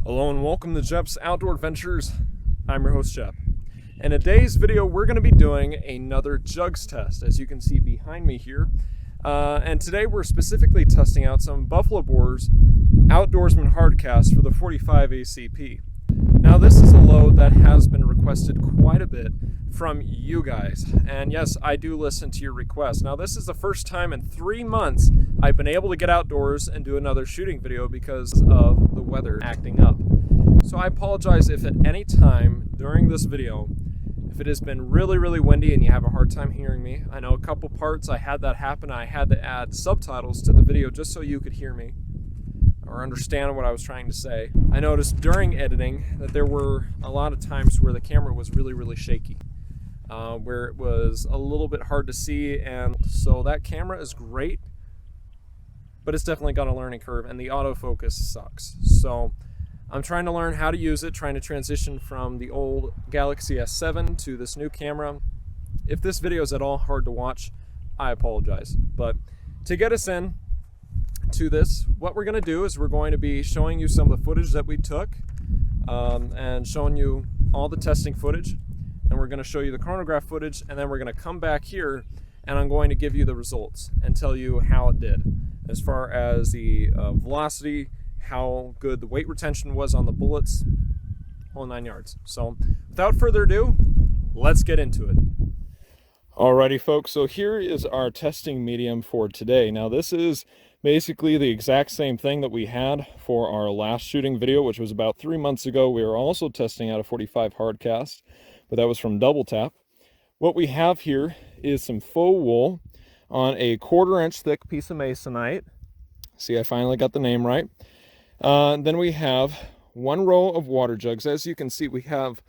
Hello and welcome to Jep's Outdoor Adventures. I'm your host, Jep. In today's video, we're going to be doing another Jugs test, as you can see behind me here. And today we're specifically testing out some Buffalo Boar's Outdoorsman Hardcast for the 45 ACP. Now this is a load that has been requested quite a bit from you guys. And yes, I do listen to your requests. Now this is the first time in 3 months I've been able to get outdoors and do another shooting video because of the weather acting up. So I apologize if at any time during this video, if it has been really windy and you have a hard time hearing me. I know a couple parts I had that happen. I had to add subtitles to the video just so you could hear me or understand what I was trying to say. I noticed during editing that there were a lot of times where the camera was really shaky, where it was a little bit hard to see, and so that camera is great, but it's definitely got a learning curve, and the autofocus sucks. So I'm trying to learn how to use it, trying to transition from the old Galaxy S7 to this new camera. If this video is at all hard to watch, I apologize. But to get us in to this, what we're going to do is we're going to be showing you some of the footage that we took and showing you all the testing footage, and we're going to show you the chronograph footage, and then we're going to come back here and I'm going to give you the results and tell you how it did as far as the velocity, how good the weight retention was on the bullets, whole 9 yards. So without further ado, let's get into it. Alrighty folks, so here is our testing medium for today. Now this is basically the exact same thing that we had for our last shooting video, which was about 3 months ago. We were also testing out a 45 Hardcast, but that was from Double Tap. What we have here is some faux wool on a 1/4 inch thick piece of masonite. See, I finally got the name right. Then we have 1 row of water jugs. As you can see, we have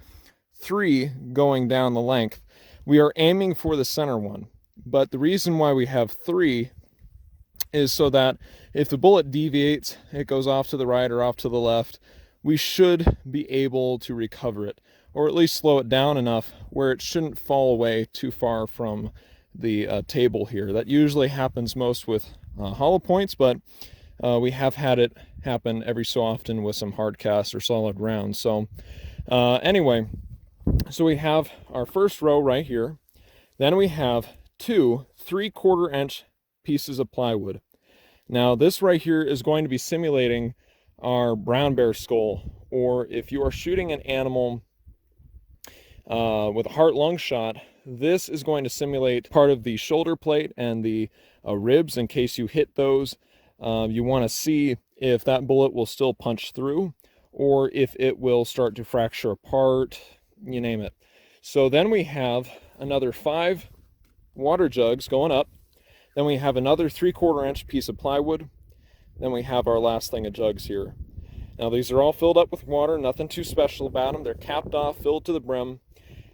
3 going down the length. We are aiming for the center one, but the reason why we have 3 is so that if the bullet deviates, it goes off to the right or off to the left, we should be able to recover it, or at least slow it down enough where it shouldn't fall away too far from the table here. That usually happens most with hollow points, but we have had it happen every so often with some hardcast or solid rounds. So anyway, so we have our first row right here. Then we have 2 3/4 inch pieces of plywood. Now this right here is going to be simulating our brown bear skull, or if you are shooting an animal with a heart-lung shot, this is going to simulate part of the shoulder plate and the ribs in case you hit those. You want to see if that bullet will still punch through or if it will start to fracture apart, you name it. So then we have another 5 water jugs going up. Then we have another 3/4 inch piece of plywood. Then we have our last thing of jugs here. Now these are all filled up with water, nothing too special about them. They're capped off, filled to the brim.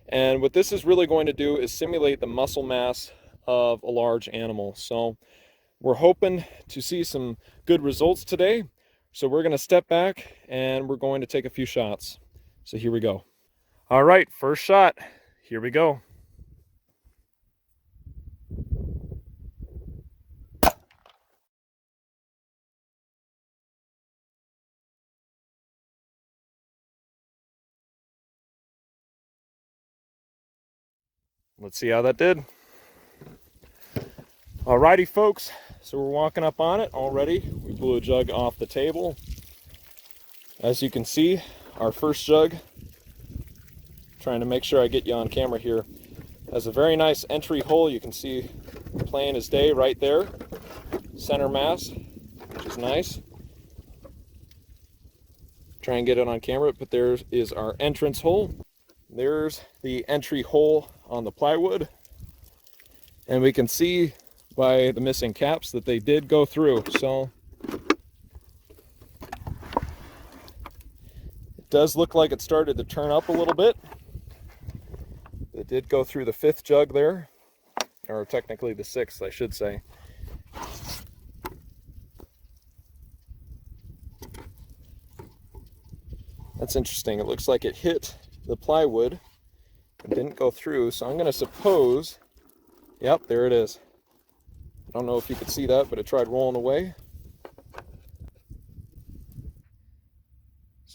And what this is really going to do is simulate the muscle mass of a large animal. So we're hoping to see some good results today. So we're going to step back and we're going to take a few shots. So here we go. All right, first shot. Here we go. Let's see how that did. Alrighty folks, so we're walking up on it already. We blew a jug off the table. As you can see, our first jug, trying to make sure I get you on camera here, has a very nice entry hole. You can see plain as day right there. Center mass, which is nice. Try and get it on camera, but there is our entrance hole. There's the entry hole on the plywood. And we can see by the missing caps that they did go through. So it does look like it started to turn up a little bit. It did go through the 5th jug there, or technically the 6th, I should say. That's interesting. It looks like it hit the plywood and didn't go through. So I'm going to suppose, yep, there it is. I don't know if you could see that, but it tried rolling away.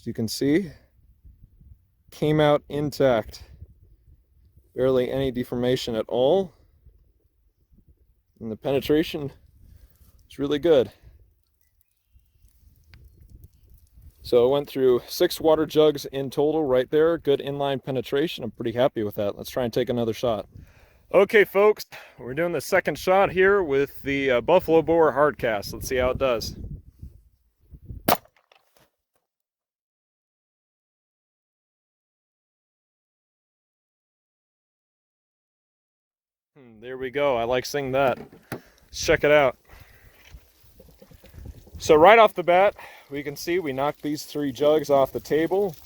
So you can see, came out intact. Barely any deformation at all. And the penetration is really good. So I went through 6 water jugs in total right there. Good inline penetration. I'm pretty happy with that. Let's try and take another shot. Okay, folks, we're doing the second shot here with the Buffalo Bore Hardcast. Let's see how it does. There we go. I like seeing that. Let's check it out. So right off the bat, we can see we knocked these 3 jugs off the table.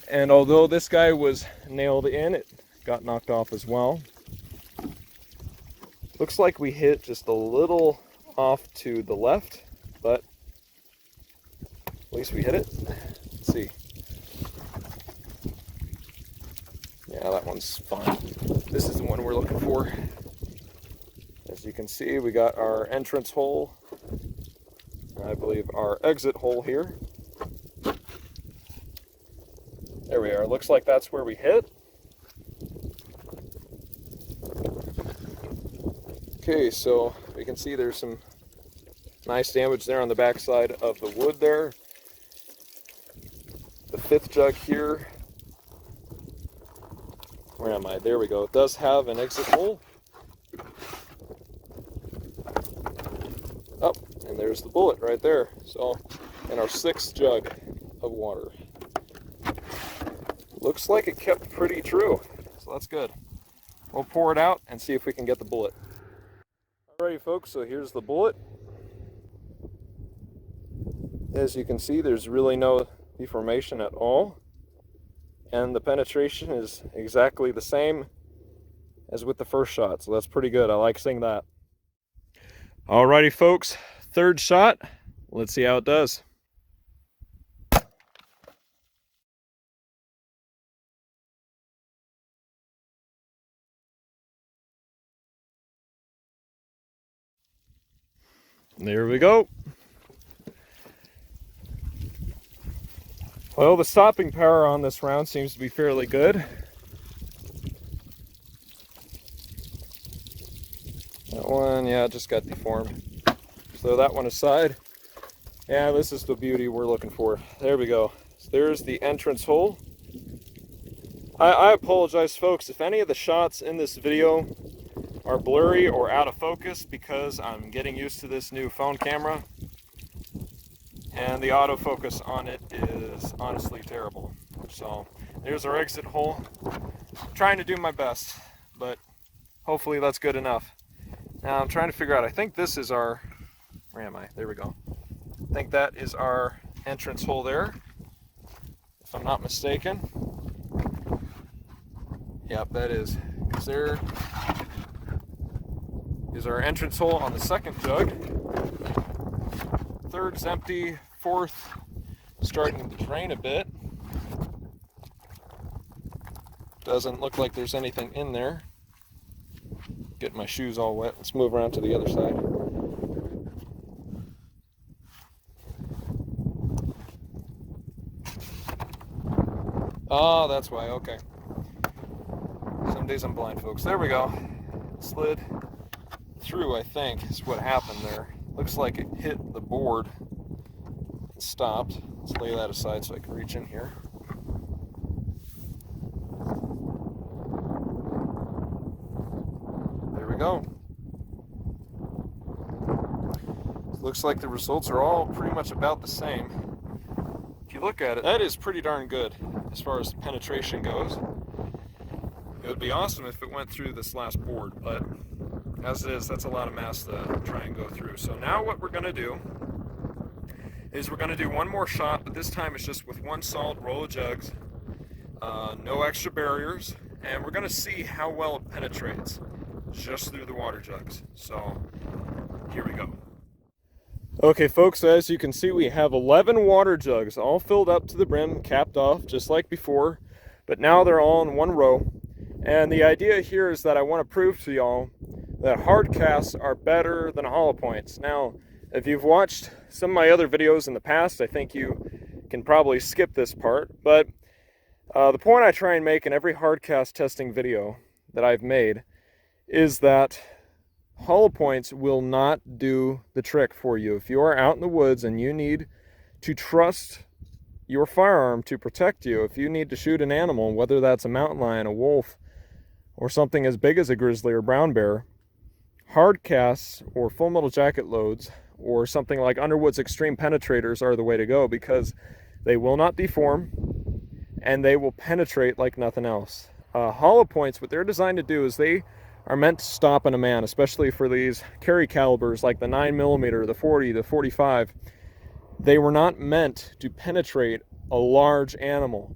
And although this guy was nailed in, it got knocked off as well. Looks like we hit just a little off to the left, but at least we hit it. Let's see. Yeah, that one's fine. This is the one we're looking for. As you can see, we got our entrance hole, I believe our exit hole here. There we are. Looks like that's where we hit. Okay, so we can see there's some nice damage there on the back side of the wood there. The 5th jug here. Where am I? There we go. It does have an exit hole. Oh, and there's the bullet right there. So, and our 6th jug of water. Looks like it kept pretty true, so that's good. We'll pour it out and see if we can get the bullet. Alrighty, folks, so here's the bullet. As you can see, there's really no deformation at all. And the penetration is exactly the same as with the first shot, so that's pretty good. I like seeing that. Alrighty, folks, 3rd shot. Let's see how it does. There we go. Well, the stopping power on this round seems to be fairly good. That one, yeah, just got deformed. So that one aside, yeah, this is the beauty we're looking for. There we go. So there's the entrance hole. I apologize, folks, if any of the shots in this video are blurry or out of focus because I'm getting used to this new phone camera. And the autofocus on it is honestly terrible. So there's our exit hole. I'm trying to do my best, but hopefully that's good enough. Now I'm trying to figure out, I think this is our, where am I? There we go. I think that is our entrance hole there, if I'm not mistaken. Yep, that is. Because there is our entrance hole on the 2nd jug. 3rd's empty, 4th starting to drain a bit. Doesn't look like there's anything in there. Getting my shoes all wet. Let's move around to the other side. Oh, that's why, okay. Some days I'm blind, folks. There we go. Slid through, I think, is what happened there. Looks like it hit the board and stopped. Let's lay that aside so I can reach in here. There we go. Looks like the results are all pretty much about the same. If you look at it, that is pretty darn good as far as penetration goes. It would be awesome if it went through this last board, but as it is, that's a lot of mass to try and go through. So now what we're going to do is we're going to do one more shot, but this time it's just with one solid roll of jugs, no extra barriers, and we're going to see how well it penetrates just through the water jugs. So here we go. Okay, folks, as you can see, we have 11 water jugs all filled up to the brim, capped off just like before, but now they're all in one row. And the idea here is that I want to prove to y'all that hard casts are better than hollow points. Now, if you've watched some of my other videos in the past, I think you can probably skip this part, but the point I try and make in every hardcast testing video that I've made is that hollow points will not do the trick for you. If you are out in the woods and you need to trust your firearm to protect you, if you need to shoot an animal, whether that's a mountain lion, a wolf, or something as big as a grizzly or brown bear, hardcasts or full metal jacket loads or something like Underwood's Extreme Penetrators are the way to go, because they will not deform and they will penetrate like nothing else. Hollow points, what they're designed to do is they are meant to stop in a man, especially for these carry calibers like the 9mm, the 40, the 45. They were not meant to penetrate a large animal.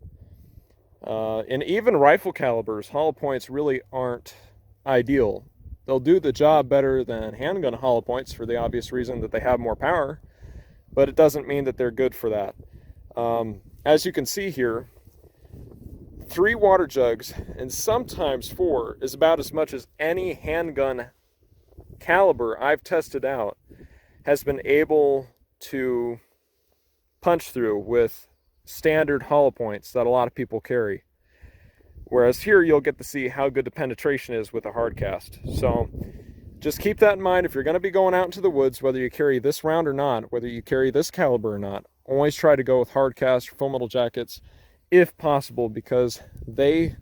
And even rifle calibers, hollow points really aren't ideal. They'll do the job better than handgun hollow points for the obvious reason that they have more power, but it doesn't mean that they're good for that. As you can see here, 3 water jugs, and sometimes 4, is about as much as any handgun caliber I've tested out has been able to punch through with standard hollow points that a lot of people carry. Whereas here you'll get to see how good the penetration is with a hardcast. So just keep that in mind if you're going to be going out into the woods, whether you carry this round or not, whether you carry this caliber or not. Always try to go with hardcast or full metal jackets if possible, because they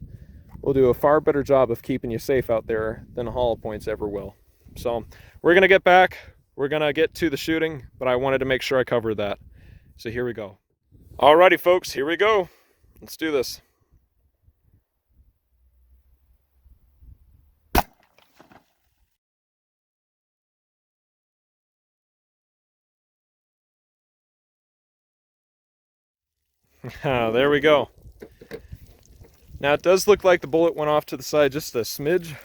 will do a far better job of keeping you safe out there than hollow points ever will. So we're going to get back. We're going to get to the shooting, but I wanted to make sure I covered that. So here we go. Alrighty, folks, here we go. Let's do this. There we go. Now it does look like the bullet went off to the side just a smidge.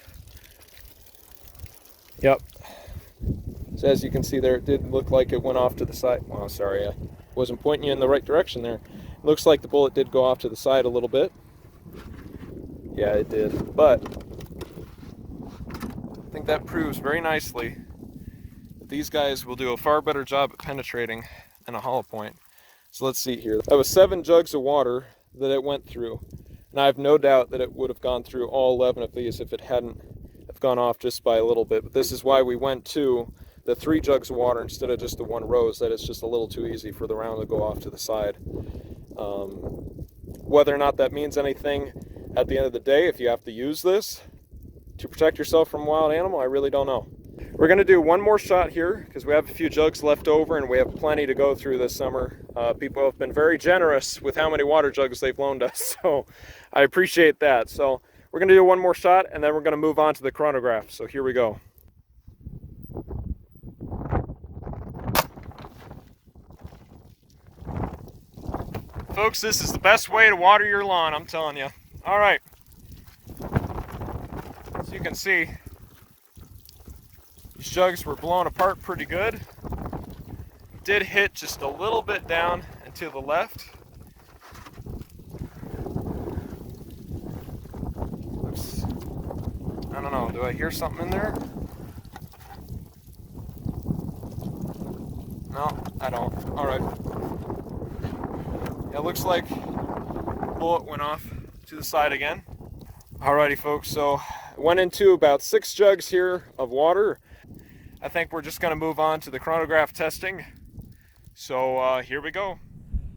Yep. So as you can see there, it did look like it went off to the side. Oh, sorry, I wasn't pointing you in the right direction there. It looks like the bullet did go off to the side a little bit. Yeah, it did. But I think that proves very nicely that these guys will do a far better job at penetrating than a hollow point. So let's see here. That was 7 jugs of water that it went through. And I have no doubt that it would have gone through all 11 of these if it hadn't have gone off just by a little bit. But this is why we went to the 3 jugs of water instead of just the 1 rose. That it's just a little too easy for the round to go off to the side. Whether or not that means anything at the end of the day, if you have to use this to protect yourself from a wild animal, I really don't know. We're going to do one more shot here because we have a few jugs left over and we have plenty to go through this summer. People have been very generous with how many water jugs they've loaned us, so I appreciate that. So we're going to do one more shot and then we're going to move on to the chronograph. So here we go. Folks, this is the best way to water your lawn, I'm telling you. All right. As you can see, these jugs were blown apart pretty good. Did hit just a little bit down and to the left. Looks, I don't know, do I hear something in there? No, I don't. All right. Yeah, it looks like the bullet went off to the side again. Alrighty, folks, so I went into about 6 jugs here of water. I think we're just going to move on to the chronograph testing. So here we go.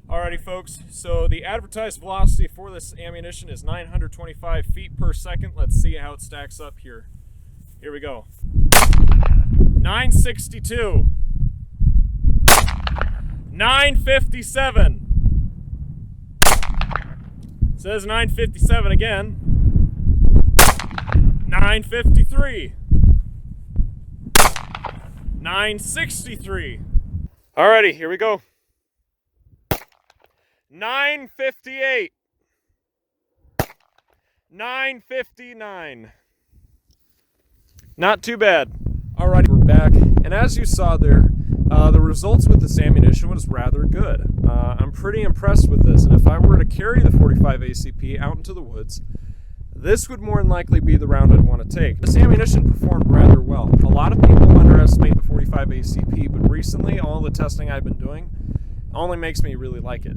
Alrighty, folks, so the advertised velocity for this ammunition is 925 feet per second. Let's see how it stacks up here. Here we go. 962. 957. It says 957 again. 953. 963. Alrighty, here we go. 958. 959. Not too bad. Alrighty, we're back. And as you saw there, the results with this ammunition was rather good. I'm pretty impressed with this. And if I were to carry the 45 ACP out into the woods, this would more than likely be the round I'd want to take. This ammunition performed rather well. A lot of people underestimate the 45 ACP, but recently all the testing I've been doing only makes me really like it.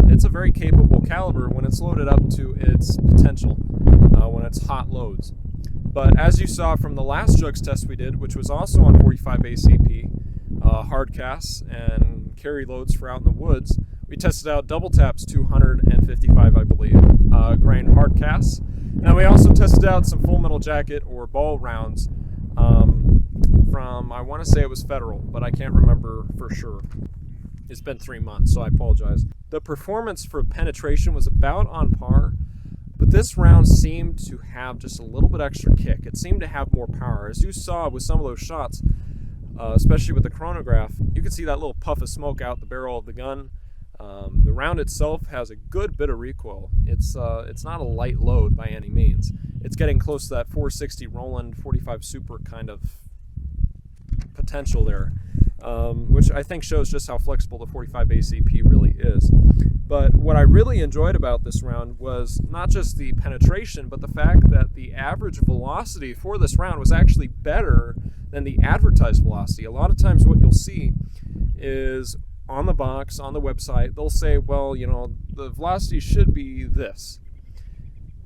It's a very capable caliber when it's loaded up to its potential, when it's hot loads. But as you saw from the last Jugs test we did, which was also on 45 ACP, hardcasts and carry loads for out in the woods, we tested out Double Tap's 255, I believe, grain hardcasts. And we also tested out some Full Metal Jacket or ball rounds from, I want to say it was Federal, but I can't remember for sure. It's been 3 months, so I apologize. The performance for penetration was about on par, but this round seemed to have just a little bit extra kick. It seemed to have more power. As you saw with some of those shots, especially with the chronograph, you could see that little puff of smoke out the barrel of the gun. The round itself has a good bit of recoil. It's not a light load by any means. It's getting close to that 460 Roland 45 Super kind of potential there, which I think shows just how flexible the 45 ACP really is. But what I really enjoyed about this round was not just the penetration, but the fact that the average velocity for this round was actually better than the advertised velocity. A lot of times what you'll see is on the box, on the website, they'll say, well, you know, the velocity should be this.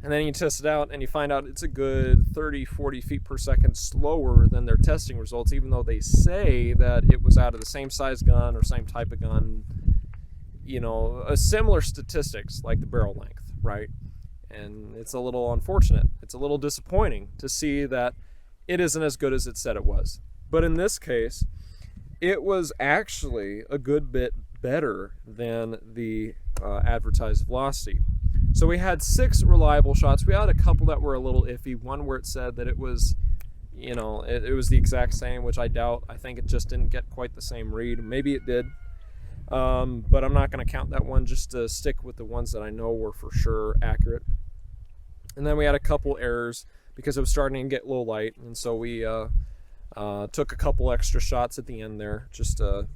And then you test it out and you find out it's a good 30, 40 feet per second slower than their testing results, even though they say that it was out of the same size gun or same type of gun, you know, a similar statistics like the barrel length, right? And it's a little unfortunate. It's a little disappointing to see that it isn't as good as it said it was. But in this case, it was actually a good bit better than the advertised velocity. So we had 6 reliable shots. We had a couple that were a little iffy. One where it said that it was, you know, it was the exact same, which I doubt. I think it just didn't get quite the same read. Maybe it did. But I'm not going to count that one, just to stick with the ones that I know were for sure accurate. And then we had a couple errors because it was starting to get low light, and so we took a couple extra shots at the end there just to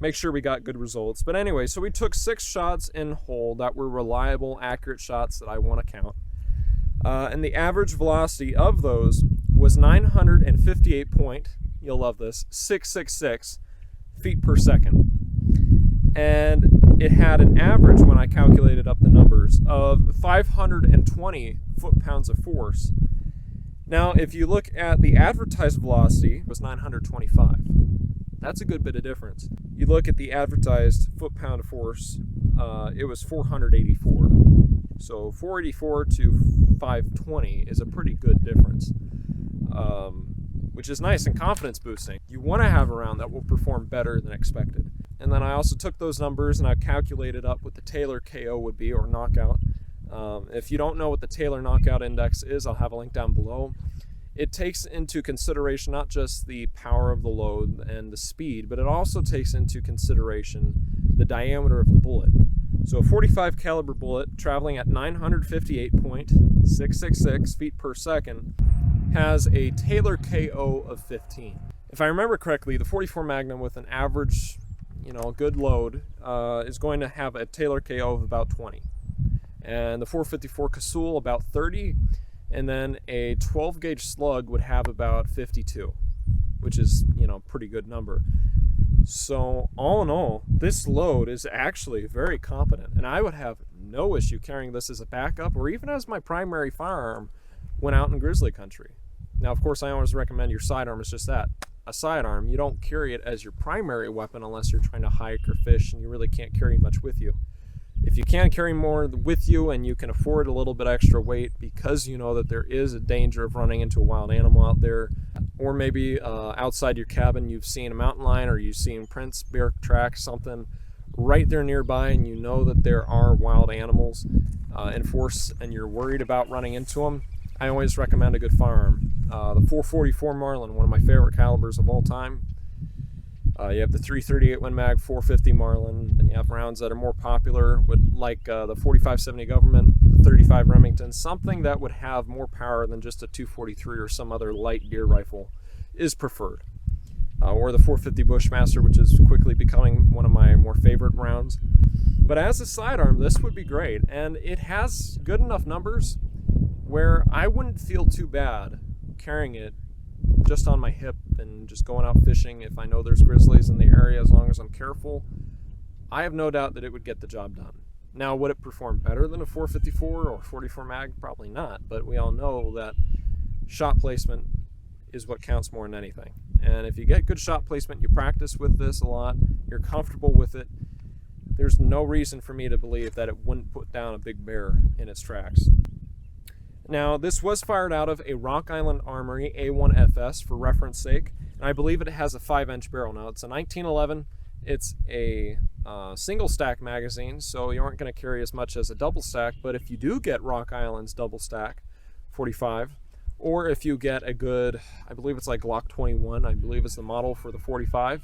make sure we got good results. But anyway, so we took 6 shots in whole that were reliable, accurate shots that I want to count. And the average velocity of those was 958 point, you'll love this, 666 feet per second. And it had an average, when I calculated up the numbers, of 520 foot-pounds of force. Now, if you look at the advertised velocity, it was 925. That's a good bit of difference. You look at the advertised foot-pound of force, it was 484. So 484 to 520 is a pretty good difference, which is nice and confidence boosting. You want to have a round that will perform better than expected. And then I also took those numbers and I calculated up what the Taylor KO would be, or knockout. If you don't know what the Taylor knockout index is, I'll have a link down below. It takes into consideration not just the power of the load and the speed, but it also takes into consideration the diameter of the bullet. So a 45 caliber bullet traveling at 958.666 feet per second has a Taylor KO of 15. If I remember correctly, the 44 Magnum with an average, you know, good load is going to have a Taylor KO of about 20. And the 454 Casull about 30, and then a 12 gauge slug would have about 52, which is, you know, pretty good number. So all in all, this load is actually very competent, and I would have no issue carrying this as a backup or even as my primary firearm when out in grizzly country. Now, of course, I always recommend your sidearm is just that, a sidearm. You don't carry it as your primary weapon unless you're trying to hike or fish and you really can't carry much with you. If you can carry more with you and you can afford a little bit extra weight because you know that there is a danger of running into a wild animal out there, or maybe outside your cabin you've seen a mountain lion or you've seen prints, bear tracks, something right there nearby, and you know that there are wild animals in force and you're worried about running into them, I always recommend a good firearm. The 444 Marlin, one of my favorite calibers of all time. You have the 338 Win Mag 450 Marlin, and you have rounds that are more popular, with like the 4570 Government, the 35 Remington. Something that would have more power than just a 243 or some other light deer rifle is preferred. Or the 450 Bushmaster, which is quickly becoming one of my more favorite rounds. But as a sidearm, this would be great, and it has good enough numbers where I wouldn't feel too bad carrying it just on my hip and just going out fishing if I know there's grizzlies in the area, as long as I'm careful. I have no doubt that it would get the job done. Now, would it perform better than a 454 or 44 mag? Probably not, but we all know that shot placement is what counts more than anything. And if you get good shot placement, you practice with this a lot, you're comfortable with it, there's no reason for me to believe that it wouldn't put down a big bear in its tracks. Now, this was fired out of a Rock Island Armory A1FS for reference sake, and I believe it has a 5-inch barrel. Now, it's a 1911. It's a single stack magazine, so you aren't going to carry as much as a double stack, but if you do get Rock Island's double stack 45, or if you get a good, I believe it's like Glock 21, I believe is the model for the 45,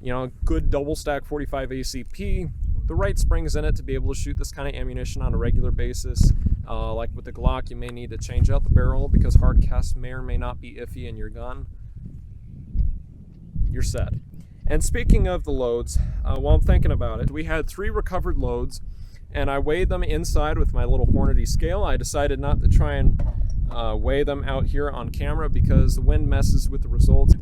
you know, good double stack 45 ACP, the right springs in it to be able to shoot this kind of ammunition on a regular basis. Like with the Glock, you may need to change out the barrel because hardcast may or may not be iffy in your gun. You're set. And speaking of the loads, while I'm thinking about it, we had 3 recovered loads, and I weighed them inside with my little Hornady scale. I decided not to try and weigh them out here on camera because the wind messes with the results.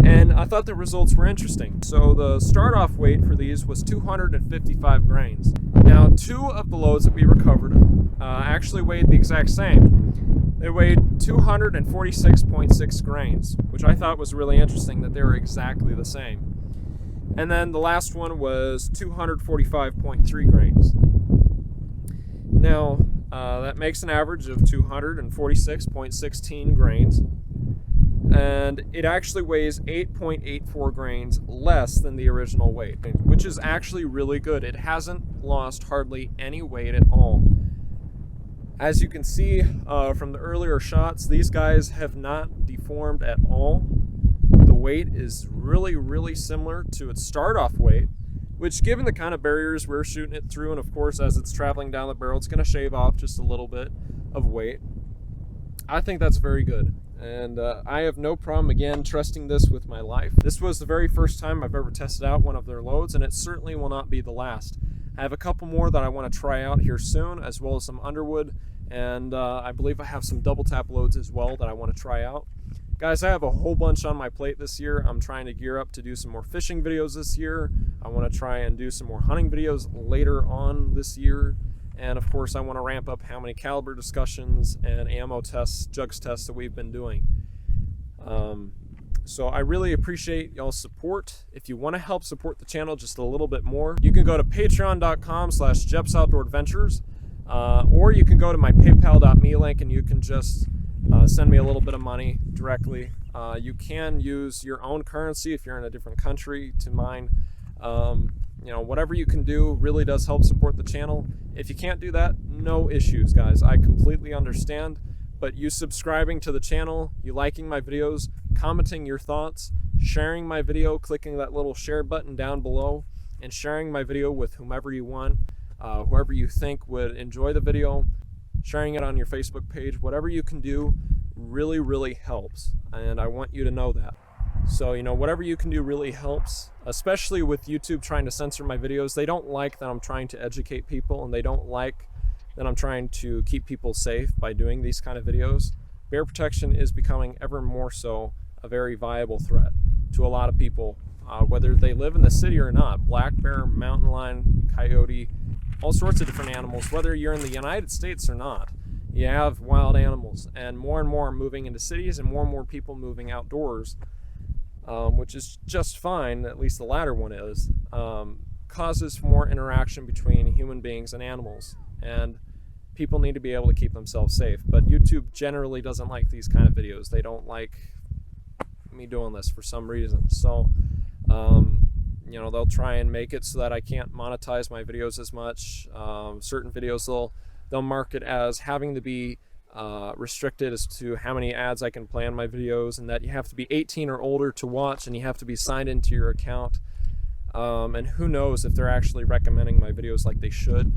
And I thought the results were interesting. So the start-off weight for these was 255 grains. Now, 2 of the loads that we recovered actually weighed the exact same. They weighed 246.6 grains, which I thought was really interesting that they were exactly the same. And then the last one was 245.3 grains. Now, that makes an average of 246.16 grains. And it actually weighs 8.84 grains less than the original weight, which is actually really good. It hasn't lost hardly any weight at all. As you can see from the earlier shots, these guys have not deformed at all. The weight is really, really similar to its start-off weight, which, given the kind of barriers we're shooting it through, and of course as it's traveling down the barrel, it's going to shave off just a little bit of weight. I think that's very good. And I have no problem, again, trusting this with my life. This was the very first time I've ever tested out one of their loads, and it certainly will not be the last. I have a couple more that I want to try out here soon, as well as some Underwood, and I believe I have some double tap loads as well that I want to try out. Guys, I have a whole bunch on my plate this year. I'm trying to gear up to do some more fishing videos this year. I want to try and do some more hunting videos later on this year. And of course, I want to ramp up how many caliber discussions and ammo tests, jugs tests that we've been doing. So I really appreciate y'all's support. If you want to help support the channel just a little bit more, you can go to patreon.com/JepsOutdoorAdventures, or you can go to my paypal.me link and you can just send me a little bit of money directly. You can use your own currency if you're in a different country to mine. You know, whatever you can do really does help support the channel. If you can't do that, no issues, guys. I completely understand. But you subscribing to the channel, you liking my videos, commenting your thoughts, sharing my video, clicking that little share button down below, and sharing my video with whomever you want, whoever you think would enjoy the video, sharing it on your Facebook page, whatever you can do really, really helps. And I want you to know that. So, you know, whatever you can do really helps, especially with YouTube trying to censor my videos. They don't like that I'm trying to educate people, and they don't like that I'm trying to keep people safe by doing these kind of videos. Bear protection is becoming ever more so a very viable threat to a lot of people, whether they live in the city or not. Black bear, mountain lion, coyote, all sorts of different animals, whether you're in the United States or not. You have wild animals, and more are moving into cities, and more people moving outdoors. Which is just fine, at least the latter one is, causes more interaction between human beings and animals, and people need to be able to keep themselves safe. But YouTube generally doesn't like these kind of videos. They don't like me doing this for some reason. So, you know, they'll try and make it so that I can't monetize my videos as much. Certain videos they'll mark it as having to be restricted as to how many ads I can play on my videos, and that you have to be 18 or older to watch, and you have to be signed into your account. And who knows if they're actually recommending my videos like they should.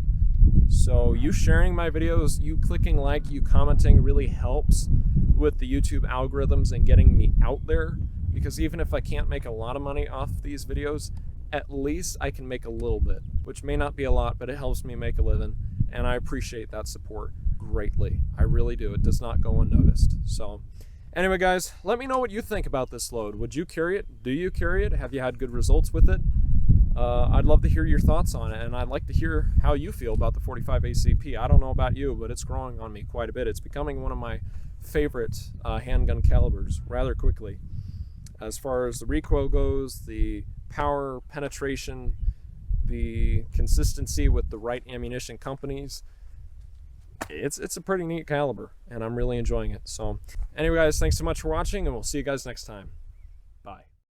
So you sharing my videos, you clicking like, you commenting really helps with the YouTube algorithms and getting me out there, because even if I can't make a lot of money off these videos, at least I can make a little bit, which may not be a lot, but it helps me make a living, and I appreciate that support greatly. I really do. It does not go unnoticed. So anyway, guys, let me know what you think about this load. Would you carry it? Do you carry it? Have you had good results with it? I'd love to hear your thoughts on it, and I'd like to hear how you feel about the 45 ACP. I don't know about you, but it's growing on me quite a bit. It's becoming one of my favorite handgun calibers rather quickly. As far as the recoil goes, the power, penetration, the consistency with the right ammunition companies, it's a pretty neat caliber, and I'm really enjoying it. So anyway, guys, thanks so much for watching, and we'll see you guys next time.